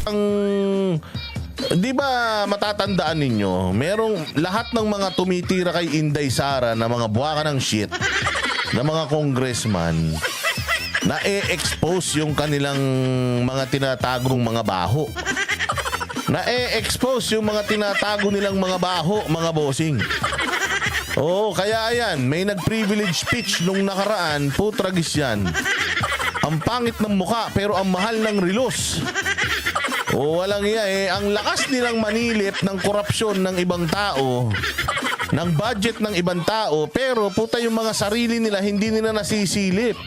ang di ba matatandaan ninyo, merong lahat ng mga tumitira kay Inday Sara na mga buwaka ng shit na mga congressman na expose yung kanilang mga tinatagong mga baho. Na expose yung mga tinatago nilang mga baho, mga bossing. Oo, kaya ayan, may nag-privilege speech nung nakaraan, putragis yan. Ang pangit ng muka pero ang mahal ng relos. O walang iya ang lakas nilang manilip ng korupsyon ng ibang tao, ng budget ng ibang tao, pero puta yung mga sarili nila hindi nila nasisilip.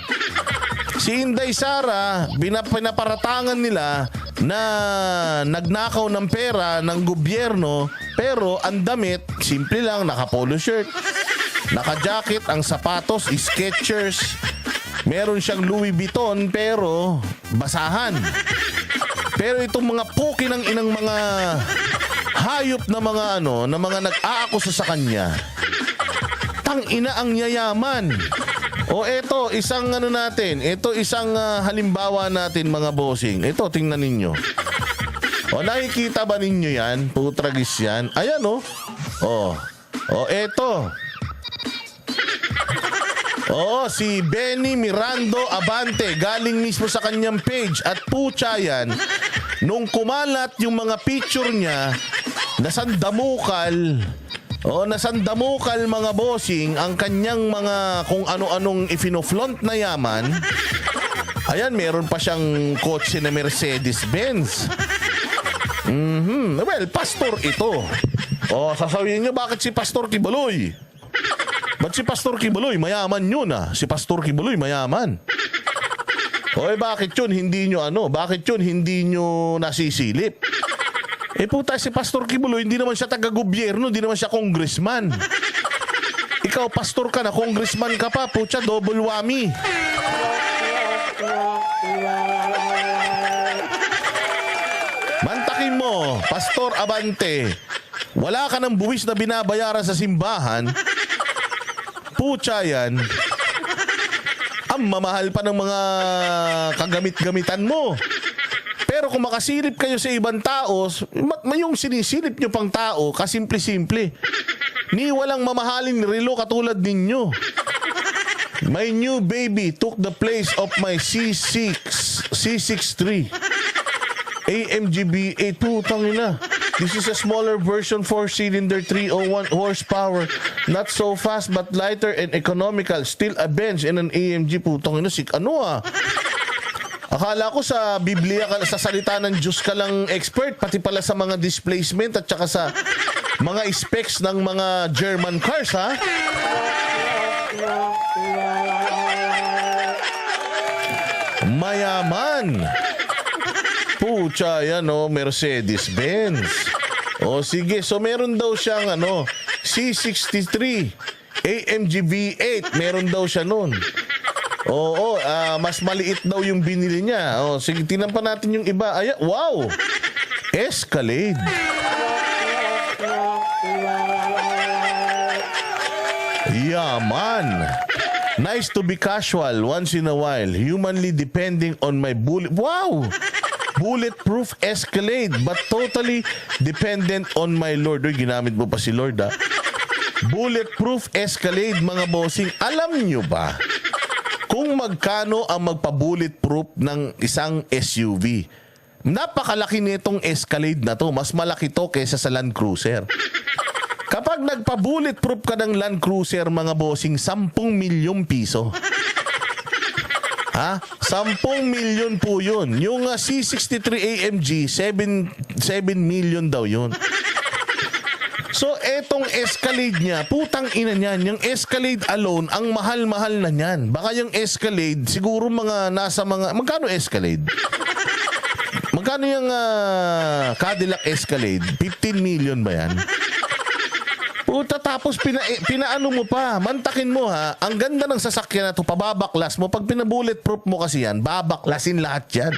Si Inday Sara, pinaparatangan nila na nagnakaw ng pera ng gobyerno, pero ang damit, simple lang, naka-polo shirt, naka-jacket, ang sapatos, Skechers, meron siyang Louis Vuitton, pero basahan. Pero itong mga puki ng inang mga hayop na mga na mga nag-aakusa sa kanya, tang ina ang yayaman. O eto, isang natin, ito isang halimbawa natin mga bossing. Ito, tingnan ninyo. O nakikita ba ninyo yan? Putragis yan. Ayan O eto. Oo, si Benny Mirando Abante, galing mismo sa kanyang page. At putya yan, nung kumalat yung mga picture niya, nasandamukal mga bossing ang kanyang mga kung ano-anong ifinoflaunt na yaman. Ayan, meron pa siyang kotse na Mercedes-Benz. Well, pastor ito. O, sasabihin niyo, bakit si Pastor Kibuloy? Ba't si Pastor Kibuloy? Mayaman yun Si Pastor Kibuloy, mayaman. O, bakit yun? Hindi nyo Bakit yun? Hindi nyo nasisilip? Puta, si Pastor Kibuloy, hindi naman siya taga-gobyerno, hindi naman siya congressman. Ikaw, pastor ka na, congressman ka pa, putya, double whammy. Mantakin mo, Pastor Abante, wala ka ng buwis na binabayaran sa simbahan, putya yan, ang mamahal pa ng mga kagamit-gamitan mo. Pero kung makasilip kayo sa ibang tao, yung sinisilip nyo pang tao, kasimple-simple. Ni walang mamahaling relo katulad ninyo. My new baby took the place of my C63 AMG B8. Putang ina. This is a smaller version, 4-cylinder, 301 horsepower. Not so fast but lighter and economical. Still a Benz and an AMG. Putang ina. Akala ko sa Biblia, sa salita ng Diyos ka lang expert, pati pala sa mga displacement at saka sa mga specs ng mga German cars, ha? Mayaman. Pucha, yan Mercedes-Benz. O sige, so meron daw siyang C63 AMG V8, meron daw siya nun. Oo, mas maliit daw yung binili niya. Sige, tingnan pa natin yung iba. Ayan, wow! Escalade. Yaman. Nice to be casual once in a while. Humanly depending on my bullet. Wow! Bulletproof Escalade, but totally dependent on my Lord. Uy, ginamit mo pa si Lord, ha? Bulletproof Escalade, mga bossing. Alam nyo ba kung magkano ang magpa-bulletproof ng isang SUV? Napakalaki nitong Escalade na to. Mas malaki to kaysa sa Land Cruiser. Kapag nagpa-bulletproof ka ng Land Cruiser, mga bossing, 10 milyong piso. Ha? 10 milyon po yun. Yung C63 AMG, 7 million daw yun. So, etong Escalade niya, putang ina niyan, yung Escalade alone, ang mahal-mahal na niyan. Baka yung Escalade, siguro magkano Escalade? Magkano yung Cadillac Escalade? 15 million ba yan? Puta, tapos pinaano mo pa, mantakin mo ha, ang ganda ng sasakyan na to, pababaklas mo, pag pinabulletproof mo kasi yan, babaklasin lahat yan.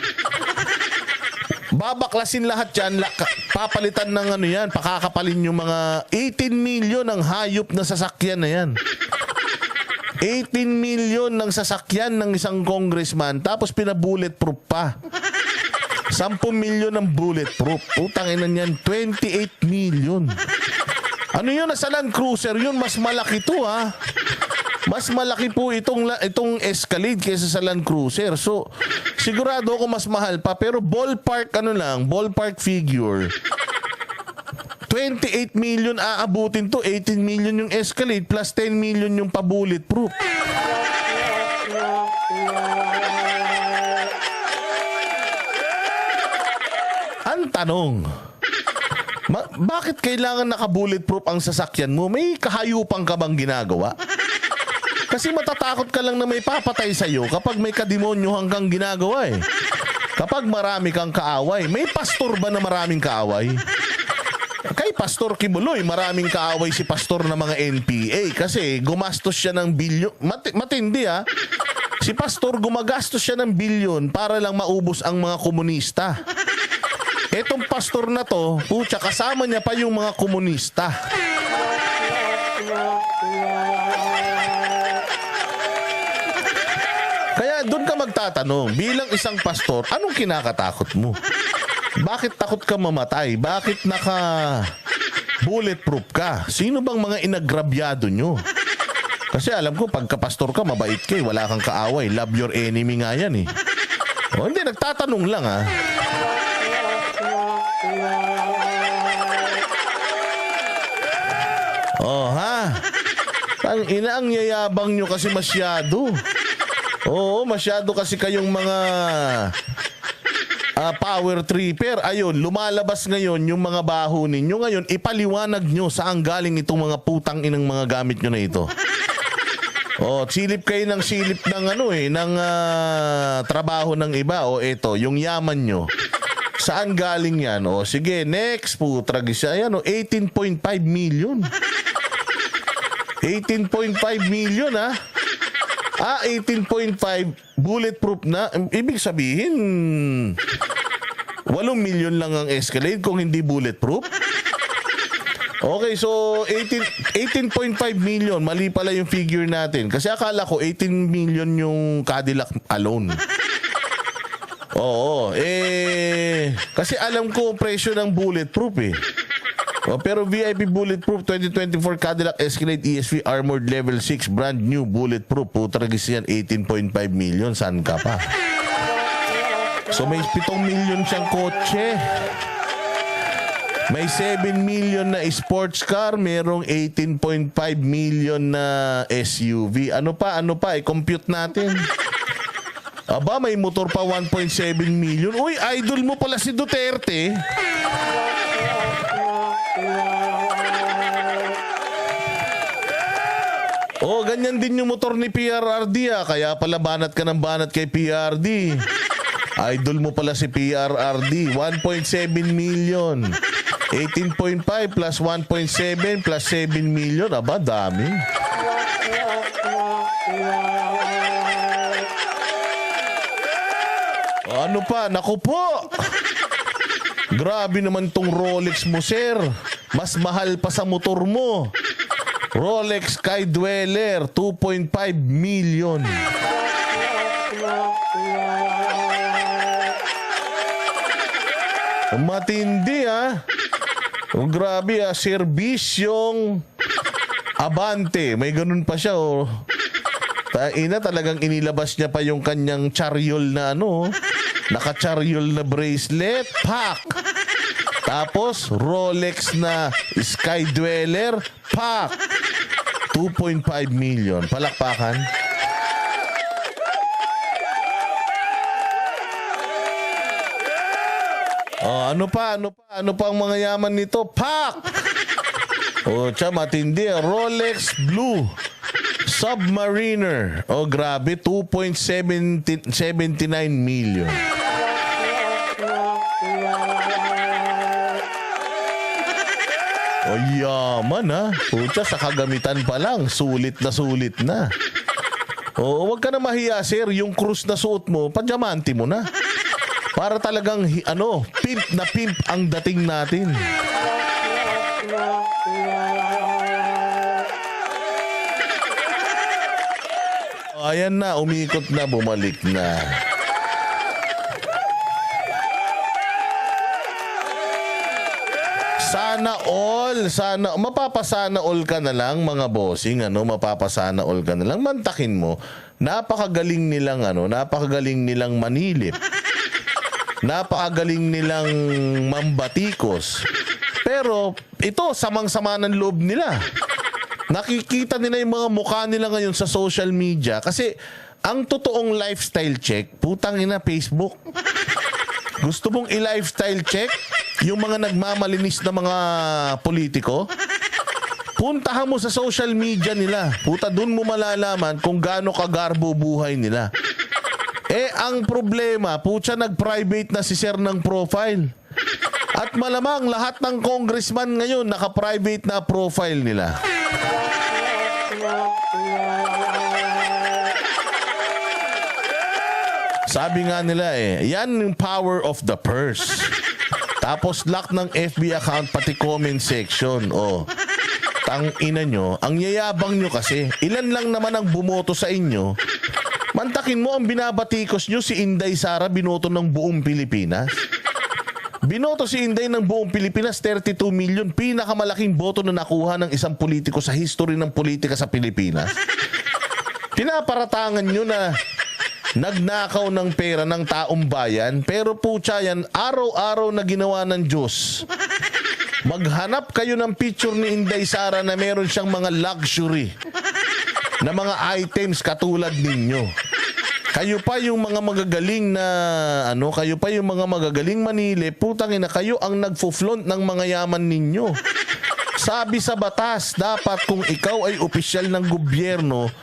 Babaklasin lahat yan, papalitan ng yan, pakakapalin yung mga 18 million ng hayop na sasakyan na yan. 18 million ng sasakyan ng isang congressman, tapos pinabulletproof pa. 10 milyon ang bulletproof. Putang ina niyan, 28 million. Ano yun? Nasa Land Cruiser yun. Mas malaki to, ha? Mas malaki po itong Escalade kaysa sa Land Cruiser. So, sigurado ako mas mahal pa. Pero ballpark figure. 28 million aabutin to. 18 million yung Escalade plus 10 million yung pa-bulletproof. Ang tanong, bakit kailangan naka-bulletproof ang sasakyan mo? May kahayupan ka bang ginagawa? Kasi matatakot ka lang na may papatay sa'yo kapag may kademonyo hanggang ginagawa eh. Kapag marami kang kaaway, may pastor ba na maraming kaaway? Kay Pastor Kibuloy, maraming kaaway si pastor ng mga NPA kasi gumastos siya ng bilyon. Matindi ha. Si pastor gumagastos siya ng bilyon para lang maubos ang mga komunista. Etong pastor na to, putya, kasama niya pa yung mga komunista. Kaya doon ka magtatanong, bilang isang pastor, anong kinakatakot mo? Bakit takot ka mamatay? Bakit naka-bulletproof ka? Sino bang mga inagrabyado nyo? Kasi alam ko, pagka-pastor ka, mabait ka, wala kang kaaway. Love your enemy nga yan eh. O hindi, nagtatanong lang ha. Oh ha? Ang ang yayabang nyo kasi masyado. Oo, masyado kasi kayong mga power tripper. Ayun, lumalabas ngayon yung mga baho ninyo. Ngayon, ipaliwanag nyo saan galing itong mga putang inang mga gamit nyo na ito. Oh, silip kayo ng silip ng ng trabaho ng iba. O eto, yung yaman nyo. Saan galing yan? O sige, next po, tragis. Ayan 18.5 million. 18.5 million ha? 18.5 bulletproof na. Ibig sabihin 8 million lang ang Escalade kung hindi bulletproof. Okay, so 18.5 million. Mali pala yung figure natin. Kasi akala ko 18 million yung Cadillac alone. Oo, kasi alam ko ang presyo ng bulletproof eh. Pero VIP Bulletproof 2024 Cadillac Escalade ESV Armored Level 6 brand new bulletproof. Putragis yan, 18.5 million. Saan ka pa? So may 7 million siyang kotse. May 7 million na sports car. Merong 18.5 million na SUV. Ano pa? I-compute natin. Aba, may motor pa 1.7 million. Uy, idol mo pala si Duterte. Oh, ganyan din yung motor ni PRRD kaya pala banat ka ng banat kay PRD. Idol mo pala si PRRD. 1.7 million. 18.5 plus 1.7 plus 7 million. Aba, dami. Ano pa? Naku po! Grabe naman tong Rolex mo, sir. Mas mahal pa sa motor mo. Rolex Sky Dweller, 2.5 million. Matindi ha. Oh, grabe ha. Serbisyong Abante. May ganun pa siya oh. Talagang inilabas niya pa yung kanyang charyol na naka-charyol na bracelet. Pak! Tapos, Rolex na Sky Dweller. Pak! 2.5 million. Palakpakan. Oh, ano pa ang mga yaman nito? Pak! Oh, matindi. Rolex Blue Submariner. Oh, grabe. 2.79 million. O yaman ha. Pucha, sa kagamitan pa lang. Sulit na. O, wag ka na mahiya, sir. Yung cruise na suot mo, padiamante mo na. Para talagang, pimp na pimp ang dating natin. O, ayan na, umikot na, bumalik na. Sana mapapasana all ka na lang mga bossing, mapapasana all ka na lang. Mantakin mo, napakagaling nilang manilip. Napakagaling nilang mambatikos. Pero ito, samang-sama ng loob nila. Nakikita nila yung mga mukha nila ngayon sa social media kasi ang totoong lifestyle check, putang ina, Facebook. Gusto mong i-lifestyle check yung mga nagmamalinis na mga politiko? Puntahan mo sa social media nila. Puta, dun mo malalaman kung gaano kagarbo buhay nila. Ang problema, putya, nag-private na si Sir ng profile. At malamang lahat ng congressman ngayon naka-private na profile nila. Sabi nga nila yan yung power of the purse. Tapos lock ng FB account pati comment section. Tang-ina nyo, ang yayabang nyo kasi, ilan lang naman ang bumoto sa inyo. Mantakin mo, ang binabatikos nyo, si Inday Sara, binoto ng buong Pilipinas. Binoto si Inday ng buong Pilipinas, 32 million, pinakamalaking boto na nakuha ng isang politiko sa history ng politika sa Pilipinas. Pinaparatangan nyo na nagnakaw ng pera ng taong bayan, pero putya yan, araw-araw na ginawa ng Diyos. Maghanap kayo ng picture ni Inday Sara na meron siyang mga luxury na mga items katulad ninyo. Kayo pa yung mga magagaling na kayo pa yung mga magagaling manili, putang ina, kayo ang nagfo-flaunt ng mga yaman ninyo. Sabi sa batas, dapat kung ikaw ay opisyal ng gobyerno,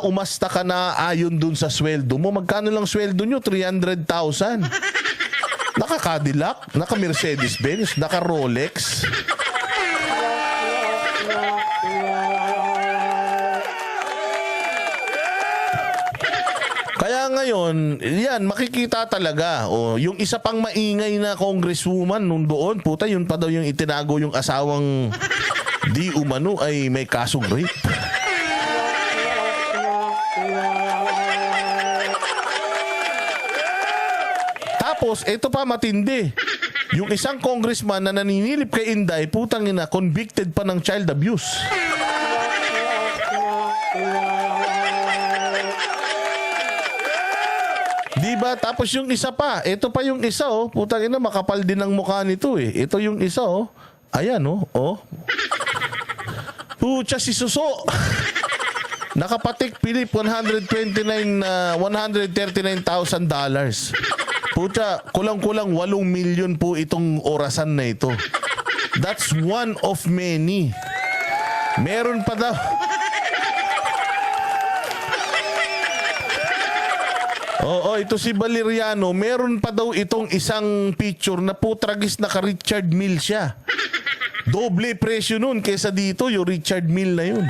umasta ka na ayon dun sa sweldo mo. Magkano lang sweldo nyo? 300,000. Naka-Cadillac, naka-Mercedes-Benz, naka-Rolex. Kaya ngayon, yan, makikita talaga. Yung isa pang maingay na congresswoman nung doon, puta, yun pa daw yung itinago yung asawang di umano ay may kasong rape. Tapos, ito pa matindi. Yung isang congressman na naninilip kay Inday, putang ina, convicted pa ng child abuse. Diba? Tapos yung isa pa, ito pa yung isa, putang ina, makapal din ang mukha nito Ito yung isa, ayan, Pucha, si Suso. Nakapatik Philip, $139,000. Pucha, kulang-kulang 8 million po itong orasan na ito. That's one of many. Meron pa daw. Ito si Valeriano, meron pa daw itong isang picture na putragis naka Richard Mille siya. Doble presyo nun kesa dito, yung Richard Mille na yun.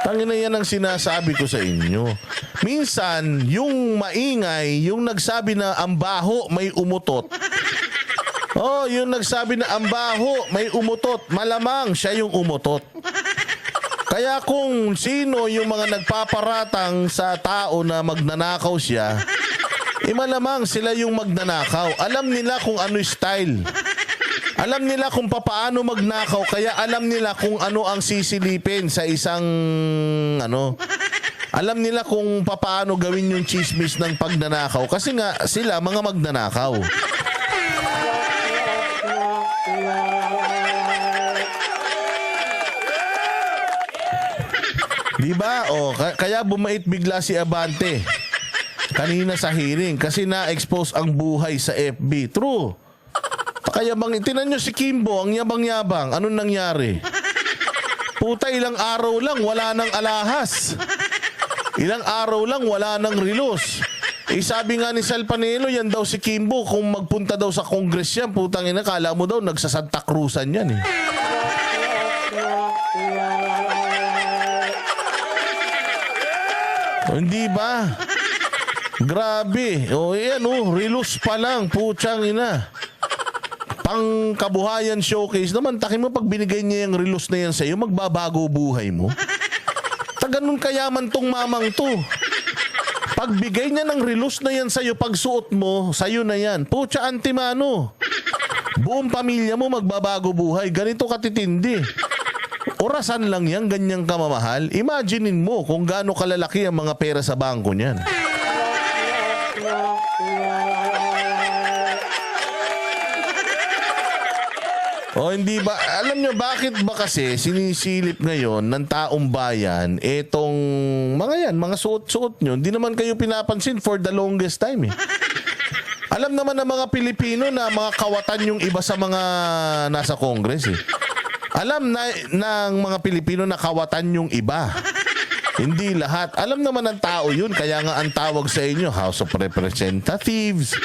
Tangina, yan ang sinasabi ko sa inyo. Minsan, yung maingay, yung nagsabi na ang baho may umutot. Yung nagsabi na ang baho may umutot, malamang siya yung umutot. Kaya kung sino yung mga nagpaparatang sa tao na magnanakaw siya, malamang sila yung magnanakaw. Alam nila kung ano style. Alam nila kung paano magnakaw, kaya alam nila kung ano ang sisilipin sa isang Alam nila kung paano gawin yung chismis ng pagnanakaw kasi nga sila mga magnanakaw. Diba? Kaya bumait bigla si Abante kanina sa hearing kasi na-expose ang buhay sa FB. True. Pakayabang, tinan nyo si Kimbo, ang yabang-yabang. Anong nangyari? Puta, ilang araw lang, wala nang alahas. Ilang araw lang, wala nang relos. Sabi nga ni Sal Panelo, yan daw si Kimbo, kung magpunta daw sa Congress yan, putang ina, kala mo daw, nagsasanta Cruzan yan Hindi ba? Grabe. Relos pa lang, putsang ina. Pang kabuhayan showcase naman, takin mo pag binigay niya yung relos na yan sa'yo, magbabago buhay mo. Ganun kayaman tong mamang to. Pagbigay niya ng relos na yan sa'yo, pagsuot mo, sa'yo na yan. Pucha, antimano. Buong pamilya mo magbabago buhay. Ganito katitindi. Orasan lang yan, ganyang kamamahal. Imaginein mo kung gaano kalalaki ang mga pera sa bangko niyan. O hindi ba, alam nyo bakit ba kasi sinisilip ngayon ng taong bayan etong mga yan, mga suot-suot nyo, hindi naman kayo pinapansin for the longest time eh. Alam naman ng mga Pilipino na mga kawatan yung iba sa mga nasa Congress eh. Alam na ng mga Pilipino na kawatan yung iba. Hindi lahat. Alam naman ng tao yun, kaya nga ang tawag sa inyo, House of Representatives,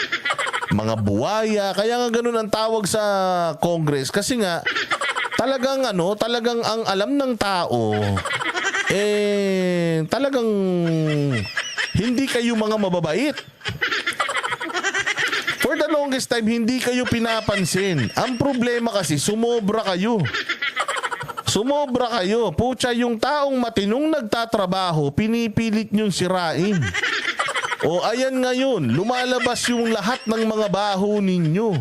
mga buwaya, kaya nga ganun ang tawag sa Congress kasi nga talagang talagang ang alam ng tao talagang hindi kayo mga mababait. For the longest time hindi kayo pinapansin. Ang problema kasi sumobra kayo. Sumobra kayo. Pucha, yung taong matinong nagtatrabaho, pinipilit niyong sirain. O ayan ngayon, lumalabas yung lahat ng mga baho ninyo.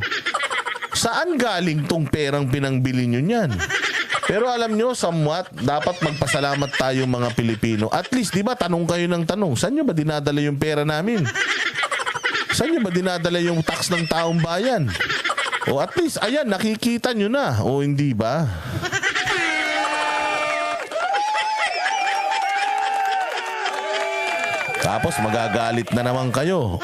Saan galing tong perang pinangbili nyo niyan? Pero alam nyo, somewhat, dapat magpasalamat tayo mga Pilipino. At least, di ba, tanong kayo ng tanong, saan nyo ba dinadala yung pera namin? Saan nyo ba dinadala yung tax ng taong bayan? O at least, ayan, nakikita nyo na. O hindi ba? Tapos magagalit na naman kayo.